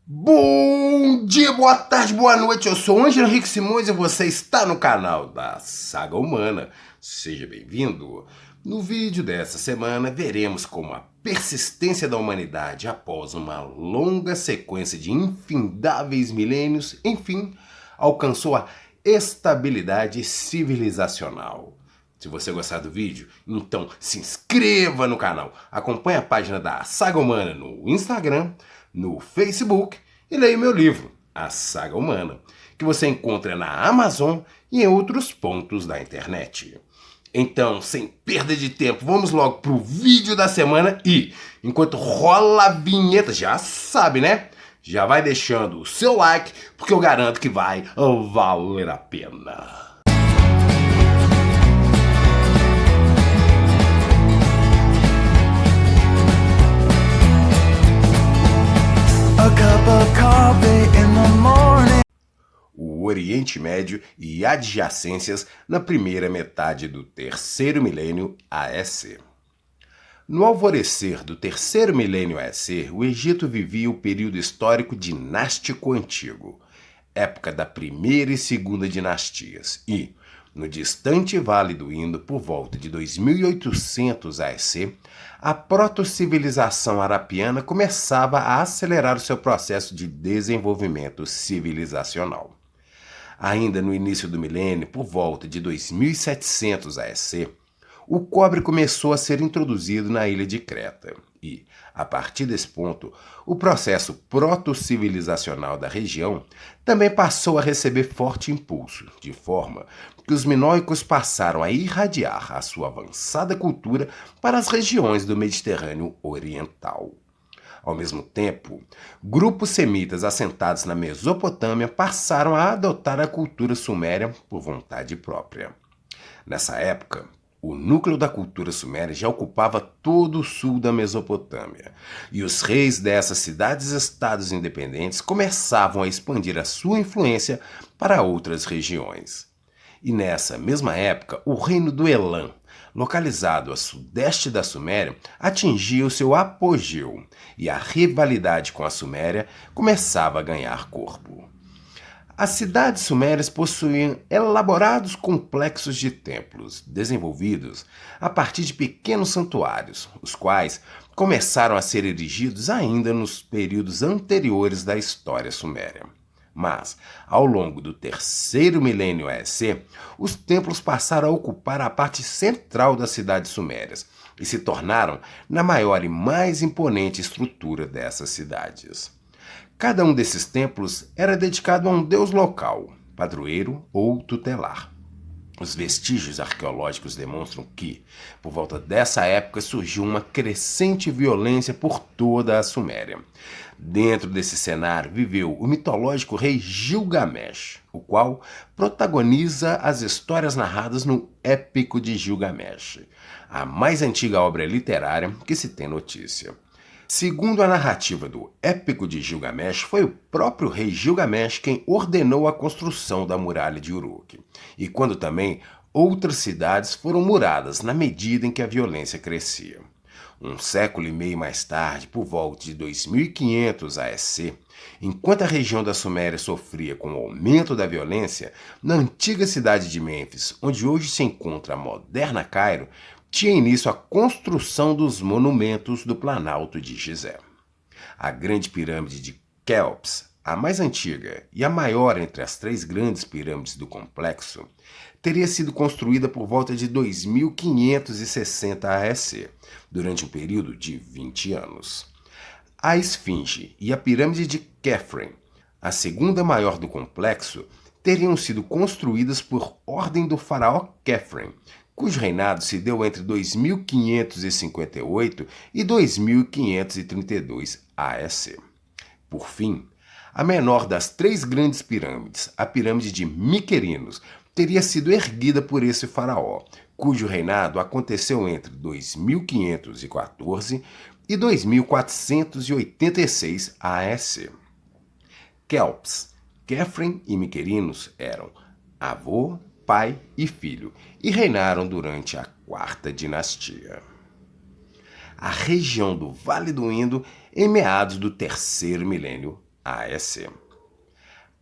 Bom dia, boa tarde, boa noite, eu sou Ângelo Henrique Simões e você está no canal da Saga Humana. Seja bem-vindo. No vídeo dessa semana veremos como a persistência da humanidade após uma longa sequência de infindáveis milênios, enfim, alcançou a estabilidade civilizacional. Se você gostar do vídeo, então se inscreva no canal, acompanhe a página da Saga Humana no Instagram, no Facebook e leia meu livro, A Saga Humana, que você encontra na Amazon e em outros pontos da internet. Então, sem perda de tempo, vamos logo pro vídeo da semana e, enquanto rola a vinheta, já sabe, né? Já vai deixando o seu like, porque eu garanto que vai valer a pena. A cup of coffee in the morning. O Oriente Médio e adjacências na primeira metade do terceiro milênio AEC. No alvorecer do terceiro milênio AEC, o Egito vivia o período histórico dinástico antigo, época da primeira e segunda dinastias, e, no distante Vale do Indo, por volta de 2800 AEC, a proto-civilização arapiana começava a acelerar o seu processo de desenvolvimento civilizacional. Ainda no início do milênio, por volta de 2700 AEC, o cobre começou a ser introduzido na ilha de Creta e, a partir desse ponto, o processo proto-civilizacional da região também passou a receber forte impulso, de forma que os minoicos passaram a irradiar a sua avançada cultura para as regiões do Mediterrâneo Oriental. Ao mesmo tempo, grupos semitas assentados na Mesopotâmia passaram a adotar a cultura suméria por vontade própria. Nessa época, o núcleo da cultura suméria já ocupava todo o sul da Mesopotâmia, e os reis dessas cidades-estados independentes começavam a expandir a sua influência para outras regiões. E nessa mesma época, o reino do Elam, localizado a sudeste da Suméria, atingia o seu apogeu, e a rivalidade com a Suméria começava a ganhar corpo. As cidades sumérias possuíam elaborados complexos de templos, desenvolvidos a partir de pequenos santuários, os quais começaram a ser erigidos ainda nos períodos anteriores da história suméria. Mas, ao longo do terceiro milênio AEC, os templos passaram a ocupar a parte central das cidades sumérias e se tornaram na maior e mais imponente estrutura dessas cidades. Cada um desses templos era dedicado a um deus local, padroeiro ou tutelar. Os vestígios arqueológicos demonstram que, por volta dessa época, surgiu uma crescente violência por toda a Suméria. Dentro desse cenário viveu o mitológico rei Gilgamesh, o qual protagoniza as histórias narradas no Épico de Gilgamesh, a mais antiga obra literária que se tem notícia. Segundo a narrativa do Épico de Gilgamesh, foi o próprio rei Gilgamesh quem ordenou a construção da muralha de Uruk, e quando também outras cidades foram muradas na medida em que a violência crescia. Um século e meio mais tarde, por volta de 2500 AEC, enquanto a região da Suméria sofria com o aumento da violência, na antiga cidade de Mênfis, onde hoje se encontra a moderna Cairo, tinha início a construção dos monumentos do Planalto de Gizé. A Grande Pirâmide de Quéops, a mais antiga e a maior entre as três grandes pirâmides do complexo, teria sido construída por volta de 2560 AEC, durante um período de 20 anos. A Esfinge e a Pirâmide de Khafre, a segunda maior do complexo, teriam sido construídas por ordem do faraó Khafre, cujo reinado se deu entre 2558 e 2532 AEC. Por fim, a menor das três grandes pirâmides, a Pirâmide de Miquerinos, teria sido erguida por esse faraó, cujo reinado aconteceu entre 2514 e 2486 AEC. Quéops, Khafre e Miquerinos eram avô, pai e filho, e reinaram durante a quarta dinastia. A região do Vale do Indo em meados do terceiro milênio AEC.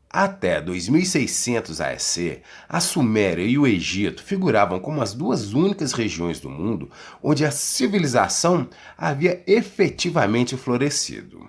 Até 2600 AEC, a Suméria e o Egito figuravam como as duas únicas regiões do mundo onde a civilização havia efetivamente florescido.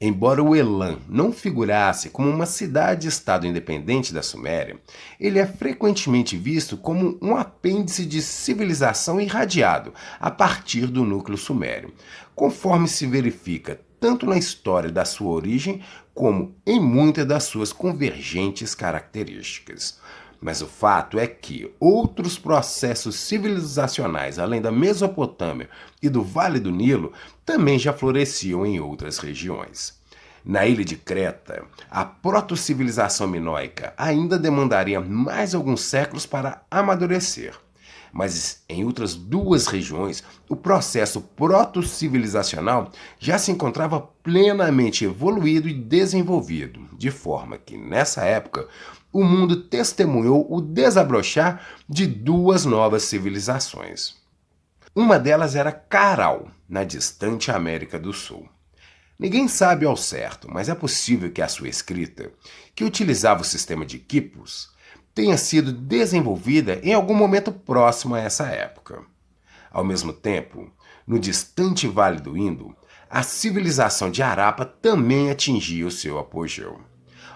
Embora o Elam não figurasse como uma cidade-estado independente da Suméria, ele é frequentemente visto como um apêndice de civilização irradiado a partir do núcleo sumério, conforme se verifica tanto na história da sua origem como em muitas das suas convergentes características. Mas o fato é que outros processos civilizacionais, além da Mesopotâmia e do Vale do Nilo, também já floresciam em outras regiões. Na ilha de Creta, a proto-civilização minoica ainda demandaria mais alguns séculos para amadurecer. Mas em outras duas regiões, o processo proto-civilizacional já se encontrava plenamente evoluído e desenvolvido, de forma que, nessa época, o mundo testemunhou o desabrochar de duas novas civilizações. Uma delas era Caral, na distante América do Sul. Ninguém sabe ao certo, mas é possível que a sua escrita, que utilizava o sistema de quipos, tenha sido desenvolvida em algum momento próximo a essa época. Ao mesmo tempo, no distante Vale do Indo, a civilização de Harappa também atingia o seu apogeu.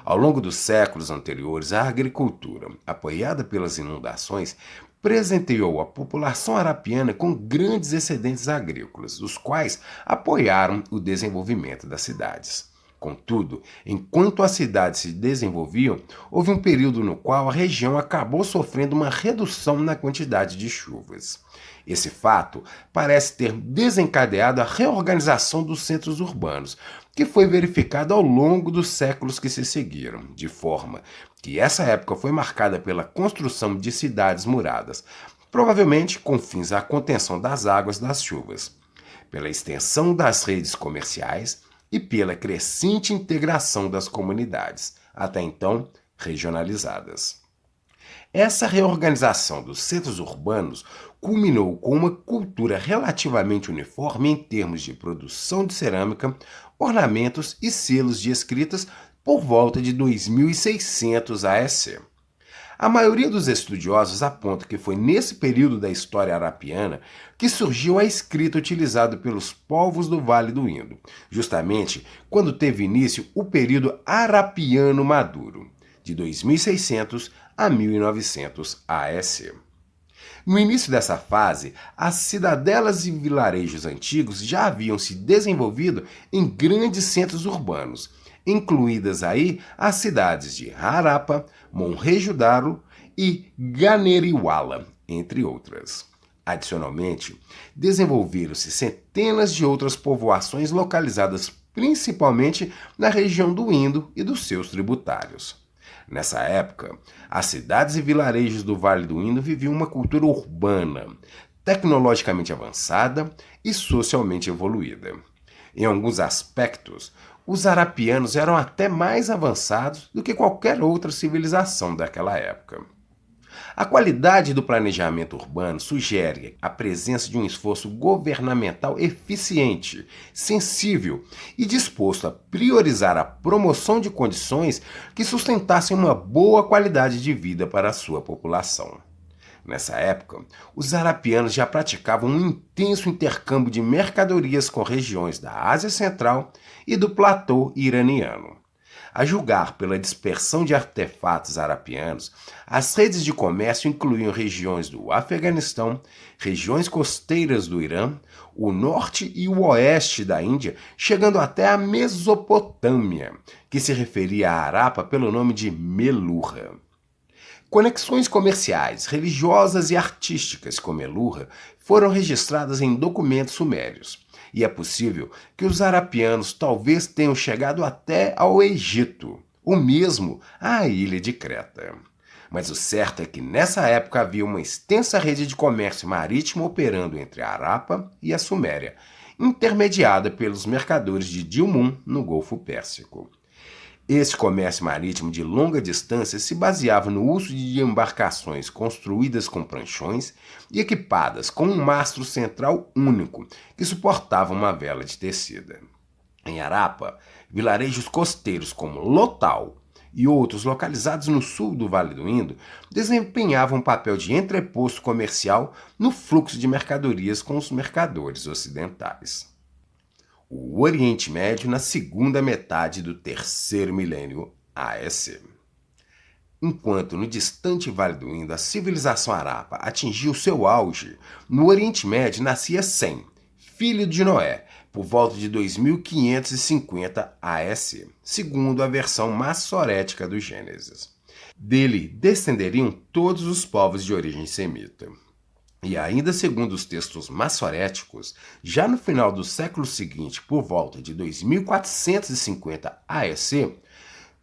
Ao longo dos séculos anteriores, a agricultura, apoiada pelas inundações, presenteou a população harapiana com grandes excedentes agrícolas, os quais apoiaram o desenvolvimento das cidades. Contudo, enquanto as cidades se desenvolviam, houve um período no qual a região acabou sofrendo uma redução na quantidade de chuvas. Esse fato parece ter desencadeado a reorganização dos centros urbanos, que foi verificada ao longo dos séculos que se seguiram, de forma que essa época foi marcada pela construção de cidades muradas, provavelmente com fins à contenção das águas das chuvas, pela extensão das redes comerciais e pela crescente integração das comunidades, até então regionalizadas. Essa reorganização dos centros urbanos culminou com uma cultura relativamente uniforme em termos de produção de cerâmica, ornamentos e selos de escritas por volta de 2600 AEC. A maioria dos estudiosos aponta que foi nesse período da história harapiana que surgiu a escrita utilizada pelos povos do Vale do Indo, justamente quando teve início o período harapiano maduro, de 2600 a 1900 AEC. No início dessa fase, as cidadelas e vilarejos antigos já haviam se desenvolvido em grandes centros urbanos, incluídas aí as cidades de Harappa, Mohenjo-Daro e Ganeriwala, entre outras. Adicionalmente, desenvolveram-se centenas de outras povoações localizadas principalmente na região do Indo e dos seus tributários. Nessa época, as cidades e vilarejos do Vale do Indo viviam uma cultura urbana, tecnologicamente avançada e socialmente evoluída. Em alguns aspectos, os harapianos eram até mais avançados do que qualquer outra civilização daquela época. A qualidade do planejamento urbano sugere a presença de um esforço governamental eficiente, sensível e disposto a priorizar a promoção de condições que sustentassem uma boa qualidade de vida para a sua população. Nessa época, os harapianos já praticavam um intenso intercâmbio de mercadorias com regiões da Ásia Central e do platô iraniano. A julgar pela dispersão de artefatos harapianos, as redes de comércio incluíam regiões do Afeganistão, regiões costeiras do Irã, o norte e o oeste da Índia, chegando até a Mesopotâmia, que se referia a Harappa pelo nome de Meluhha. Conexões comerciais, religiosas e artísticas com Meluhha foram registradas em documentos sumérios. E é possível que os harapianos talvez tenham chegado até ao Egito, ou mesmo à ilha de Creta. Mas o certo é que nessa época havia uma extensa rede de comércio marítimo operando entre a Harappa e a Suméria, intermediada pelos mercadores de Dilmun, no Golfo Pérsico. Esse comércio marítimo de longa distância se baseava no uso de embarcações construídas com pranchões e equipadas com um mastro central único que suportava uma vela de tecida. Em Harappa, vilarejos costeiros como Lotal e outros localizados no sul do Vale do Indo desempenhavam um papel de entreposto comercial no fluxo de mercadorias com os mercadores ocidentais. O Oriente Médio na segunda metade do terceiro milênio AS. Enquanto no distante Vale do Indo a civilização Harappa atingiu seu auge, no Oriente Médio nascia Sem, filho de Noé, por volta de 2550 AS, segundo a versão massorética do Gênesis. Dele descenderiam todos os povos de origem semita. E ainda segundo os textos massoréticos, já no final do século seguinte, por volta de 2450 AEC,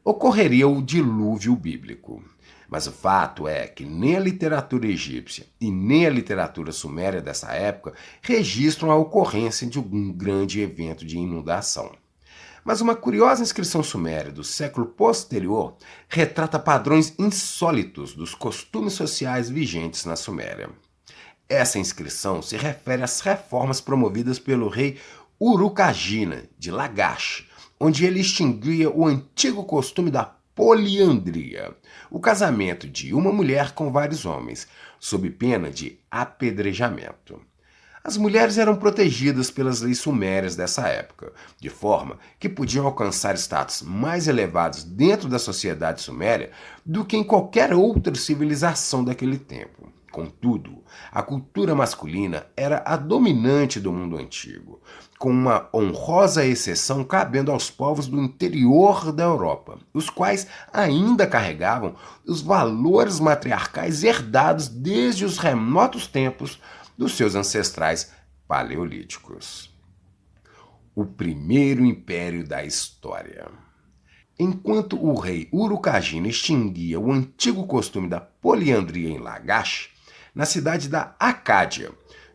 ocorreria o dilúvio bíblico. Mas o fato é que nem a literatura egípcia e nem a literatura suméria dessa época registram a ocorrência de um grande evento de inundação. Mas uma curiosa inscrição suméria do século posterior retrata padrões insólitos dos costumes sociais vigentes na Suméria. Essa inscrição se refere às reformas promovidas pelo rei Urukagina, de Lagash, onde ele extinguia o antigo costume da poliandria, o casamento de uma mulher com vários homens, sob pena de apedrejamento. As mulheres eram protegidas pelas leis sumérias dessa época, de forma que podiam alcançar status mais elevados dentro da sociedade suméria do que em qualquer outra civilização daquele tempo. Contudo, a cultura masculina era a dominante do mundo antigo, com uma honrosa exceção cabendo aos povos do interior da Europa, os quais ainda carregavam os valores matriarcais herdados desde os remotos tempos dos seus ancestrais paleolíticos. O primeiro império da história. Enquanto o rei Urukagina extinguia o antigo costume da poliandria em Lagash, na cidade da Acádia,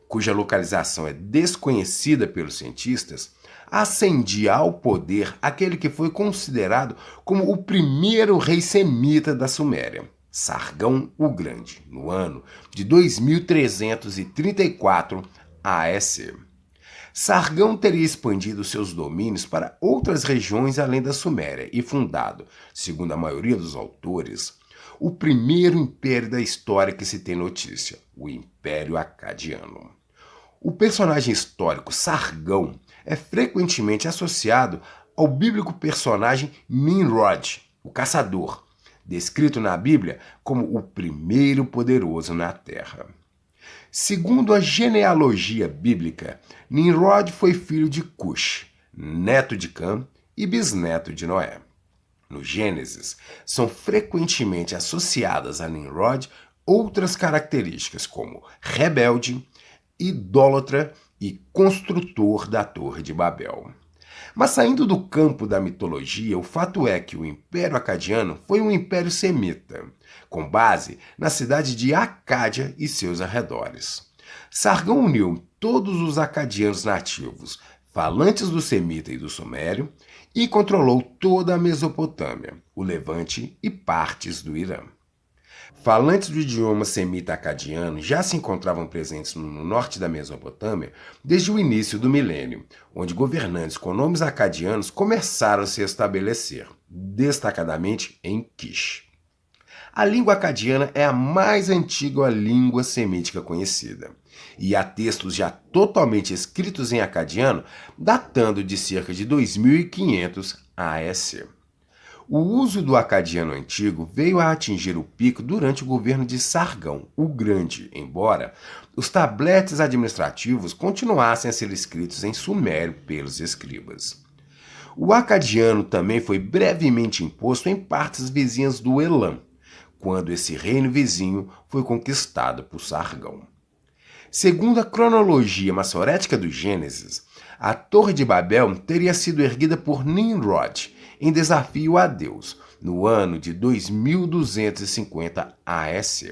cuja localização é desconhecida pelos cientistas, ascendia ao poder aquele que foi considerado como o primeiro rei semita da Suméria, Sargão o Grande, no ano de 2334 AS. Sargão teria expandido seus domínios para outras regiões além da Suméria e fundado, segundo a maioria dos autores, o primeiro império da história que se tem notícia, o Império Acadiano. O personagem histórico Sargão é frequentemente associado ao bíblico personagem Nimrod, o caçador, descrito na Bíblia como o primeiro poderoso na Terra. Segundo a genealogia bíblica, Nimrod foi filho de Cush, neto de Cã e bisneto de Noé. No Gênesis, são frequentemente associadas a Nimrod outras características como rebelde, idólatra e construtor da Torre de Babel. Mas saindo do campo da mitologia, o fato é que o Império Acadiano foi um império semita, com base na cidade de Acádia e seus arredores. Sargão uniu todos os acadianos nativos, falantes do semita e do sumério, e controlou toda a Mesopotâmia, o Levante e partes do Irã. Falantes do idioma semita-acadiano já se encontravam presentes no norte da Mesopotâmia desde o início do milênio, onde governantes com nomes acadianos começaram a se estabelecer, destacadamente em Kish. A língua acadiana é a mais antiga língua semítica conhecida, e há textos já totalmente escritos em acadiano, datando de cerca de 2500 AS. O uso do acadiano antigo veio a atingir o pico durante o governo de Sargão o Grande, embora os tabletes administrativos continuassem a ser escritos em sumério pelos escribas. O acadiano também foi brevemente imposto em partes vizinhas do Elam, quando esse reino vizinho foi conquistado por Sargão. Segundo a cronologia massorética do Gênesis, a Torre de Babel teria sido erguida por Nimrod em desafio a Deus, no ano de 2250 AS,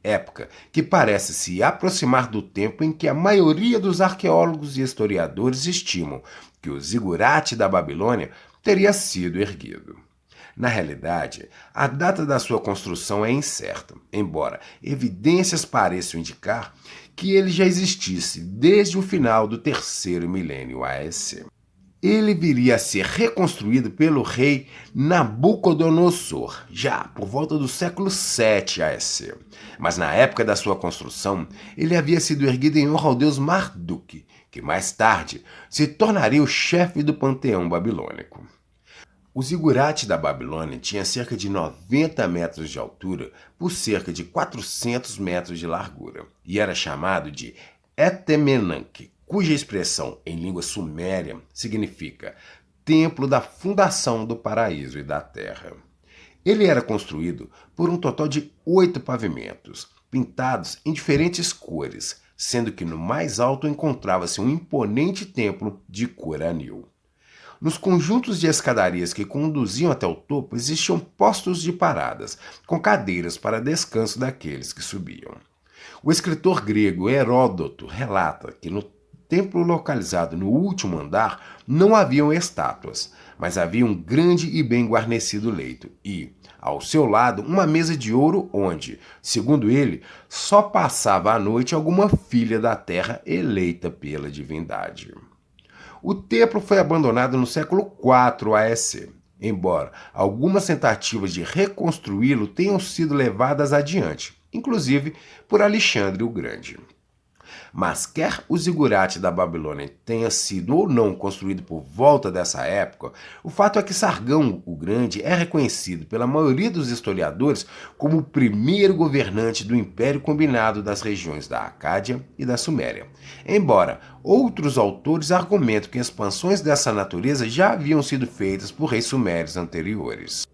época que parece se aproximar do tempo em que a maioria dos arqueólogos e historiadores estimam que o zigurate da Babilônia teria sido erguido. Na realidade, a data da sua construção é incerta, embora evidências pareçam indicar que ele já existisse desde o final do terceiro milênio AS. ele viria a ser reconstruído pelo rei Nabucodonosor, já por volta do século 7 a.C. Mas na época da sua construção, ele havia sido erguido em honra ao deus Marduk, que mais tarde se tornaria o chefe do panteão babilônico. O zigurate da Babilônia tinha cerca de 90 metros de altura por cerca de 400 metros de largura e era chamado de Etemenanque, cuja expressão em língua suméria significa Templo da Fundação do Paraíso e da Terra. Ele era construído por um total de 8 pavimentos, pintados em diferentes cores, sendo que no mais alto encontrava-se um imponente templo de cor anil. Nos conjuntos de escadarias que conduziam até o topo existiam postos de paradas, com cadeiras para descanso daqueles que subiam. O escritor grego Heródoto relata que no templo localizado no último andar não haviam estátuas, mas havia um grande e bem guarnecido leito e, ao seu lado, uma mesa de ouro onde, segundo ele, só passava a noite alguma filha da terra eleita pela divindade. O templo foi abandonado no século IV a.C., embora algumas tentativas de reconstruí-lo tenham sido levadas adiante, inclusive por Alexandre o Grande. Mas quer o zigurate da Babilônia tenha sido ou não construído por volta dessa época, o fato é que Sargão o Grande é reconhecido pela maioria dos historiadores como o primeiro governante do Império Combinado das regiões da Acádia e da Suméria, embora outros autores argumentam que expansões dessa natureza já haviam sido feitas por reis sumérios anteriores.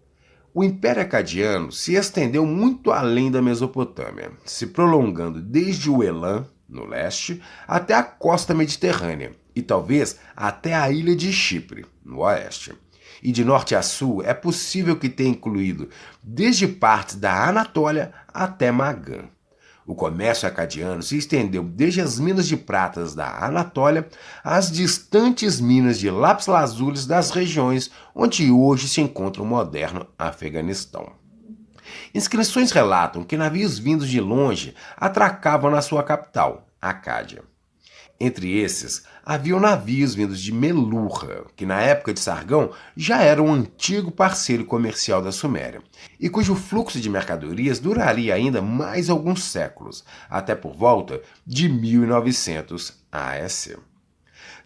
O Império Acadiano se estendeu muito além da Mesopotâmia, se prolongando desde o Elam, no leste, até a costa mediterrânea e talvez até a ilha de Chipre, no oeste. E de norte a sul é possível que tenha incluído desde partes da Anatólia até Magã. O comércio acadiano se estendeu desde as minas de pratas da Anatólia às distantes minas de lápis-lazulis das regiões onde hoje se encontra o moderno Afeganistão. Inscrições relatam que navios vindos de longe atracavam na sua capital, Acádia. Entre esses, haviam navios vindos de Melurra, que na época de Sargão já era um antigo parceiro comercial da Suméria, e cujo fluxo de mercadorias duraria ainda mais alguns séculos, até por volta de 1900 a.C.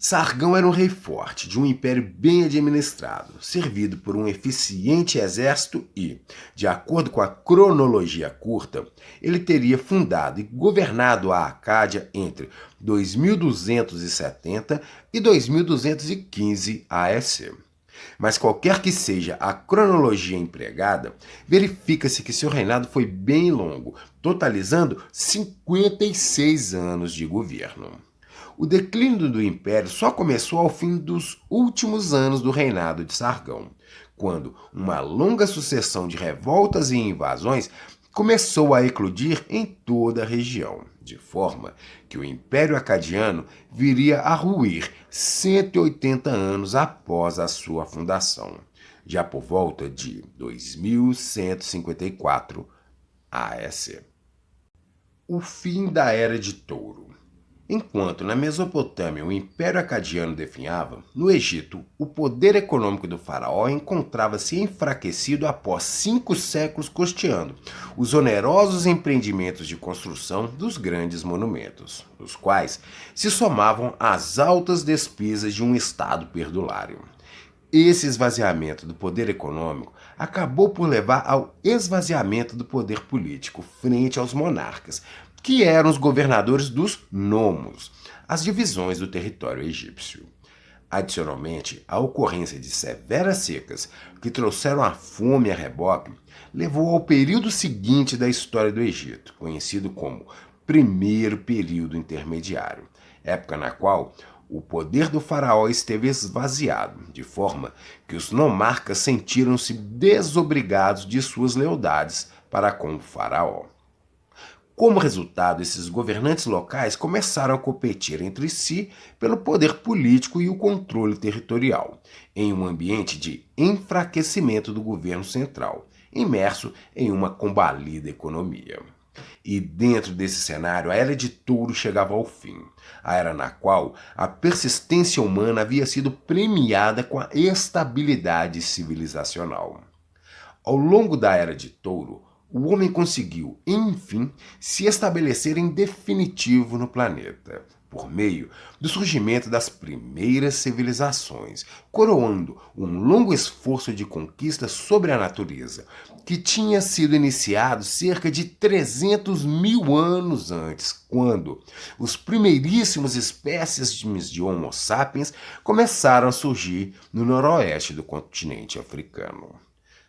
Sargão era um rei forte, de um império bem administrado, servido por um eficiente exército e, de acordo com a cronologia curta, ele teria fundado e governado a Acádia entre 2270 e 2215 a.C. Mas qualquer que seja a cronologia empregada, verifica-se que seu reinado foi bem longo, totalizando 56 anos de governo. O declínio do império só começou ao fim dos últimos anos do reinado de Sargão, quando uma longa sucessão de revoltas e invasões começou a eclodir em toda a região, de forma que o Império Acadiano viria a ruir 180 anos após a sua fundação, já por volta de 2154 a.C. O fim da Era de Touro. Enquanto na Mesopotâmia o Império Acadiano definhava, no Egito o poder econômico do faraó encontrava-se enfraquecido após 5 séculos custeando os onerosos empreendimentos de construção dos grandes monumentos, os quais se somavam às altas despesas de um Estado perdulário. Esse esvaziamento do poder econômico acabou por levar ao esvaziamento do poder político frente aos monarcas, que eram os governadores dos nomos, as divisões do território egípcio. Adicionalmente, a ocorrência de severas secas, que trouxeram a fome a reboque, levou ao período seguinte da história do Egito, conhecido como Primeiro Período Intermediário, época na qual o poder do faraó esteve esvaziado, de forma que os nomarcas sentiram-se desobrigados de suas lealdades para com o faraó. Como resultado, esses governantes locais começaram a competir entre si pelo poder político e o controle territorial, em um ambiente de enfraquecimento do governo central, imerso em uma combalida economia. E dentro desse cenário, a Era de Touro chegava ao fim, a era na qual a persistência humana havia sido premiada com a estabilidade civilizacional. Ao longo da Era de Touro, o homem conseguiu, enfim, se estabelecer em definitivo no planeta, por meio do surgimento das primeiras civilizações, coroando um longo esforço de conquista sobre a natureza, que tinha sido iniciado cerca de 300 mil anos antes, quando os primeiríssimos espécies de Homo sapiens começaram a surgir no noroeste do continente africano.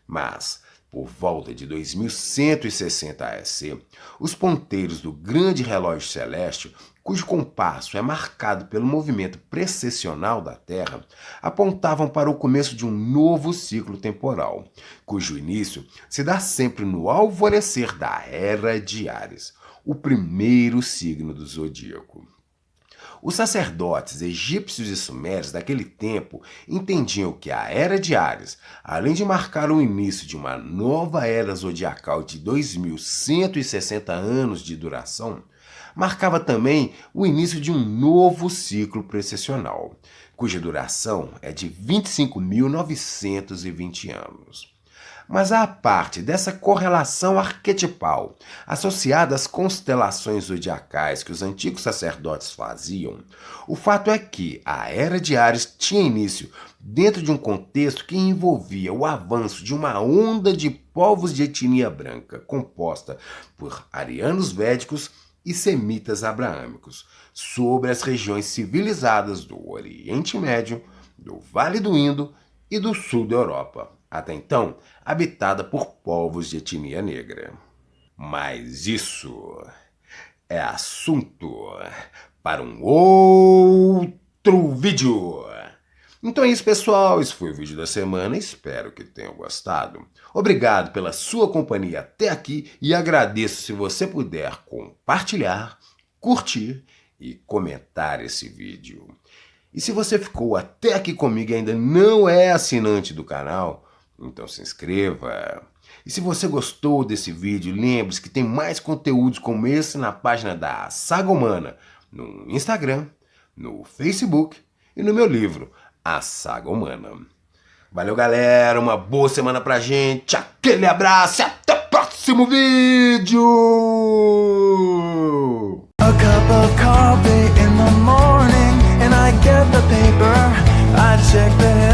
Mas, por volta de 2160 AEC, os ponteiros do grande relógio celeste, cujo compasso é marcado pelo movimento precessional da Terra, apontavam para o começo de um novo ciclo temporal, cujo início se dá sempre no alvorecer da Era de Áries, o primeiro signo do zodíaco. Os sacerdotes egípcios e sumérios daquele tempo entendiam que a Era de Áries, além de marcar o início de uma nova era zodiacal de 2160 anos de duração, marcava também o início de um novo ciclo precessional, cuja duração é de 25.920 anos. Mas à parte dessa correlação arquetipal, associada às constelações zodiacais que os antigos sacerdotes faziam, o fato é que a Era de Áries tinha início dentro de um contexto que envolvia o avanço de uma onda de povos de etnia branca, composta por arianos védicos e semitas abraâmicos, sobre as regiões civilizadas do Oriente Médio, do Vale do Indo e do sul da Europa, até então habitada por povos de etnia negra. Mas isso é assunto para um outro vídeo. Então é isso, pessoal. Esse foi o vídeo da semana. Espero que tenham gostado. Obrigado pela sua companhia até aqui e agradeço se você puder compartilhar, curtir e comentar esse vídeo. E se você ficou até aqui comigo e ainda não é assinante do canal, então se inscreva. E se você gostou desse vídeo, lembre-se que tem mais conteúdos como esse na página da Saga Humana, no Instagram, no Facebook e no meu livro, A Saga Humana. Valeu, galera, uma boa semana pra gente, aquele abraço e até o próximo vídeo! A cup of coffee in the morning, and I get the paper. I check the